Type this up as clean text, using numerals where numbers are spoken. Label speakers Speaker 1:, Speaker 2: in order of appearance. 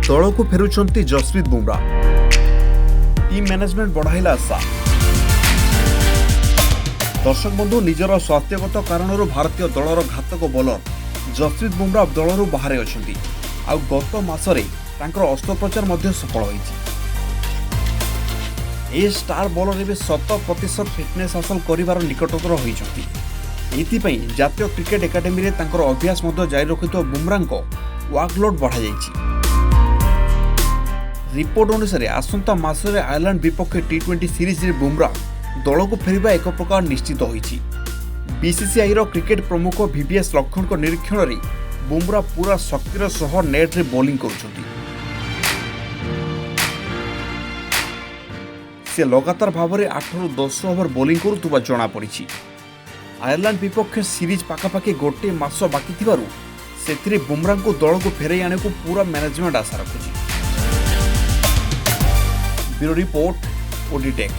Speaker 1: दल को फेरुंट Jasprit Bumrah. Team management बढ़ाइला आशा। दर्शक बंधु निजर स्वास्थ्यगत कारण भारतीय दलर घातक बॉलर जसप्रीत बुमरा दलू बाहर अछंती। आ गत मासरे तांकर अस्त्रोपचार मध्य सफल होईछि। ए स्टार बॉलर एवं 100% फिटनेस हासिल करिवार निकटतर होईछंती। एथिपई जातीय क्रिकेट एकाडेमी रे तांकर अभ्यास मध्य जारी रखितो बुमरांको वर्कलोड बढ़ा जाईछि। रिपोर्ट अनुसार आसंता मासरे आयरलैंड विपक्ष टी20 सीरीज रे बुमरा दल को फेरिबा एक प्रकार निश्चित होईछि। बीसीसीआई रो क्रिकेट प्रमुख वीवीएस लक्ष्मण को निरीक्षण रे बुमरा पूरा शक्तिर सह नेट रे बॉलिंग करुछंती। से लगातार भाव में 8 ରୁ 10 ओवर बॉलिंग करुवा जना पड़ी। आयरलैंड विपक्ष सीरीज पाखापाखि गोटे मास बाकी थिबारु सेथिरे बुमरा को दल को फेरई आने को पूरा मैनेजमेंट आशा रखुछि। Bureau report ओडीटेक।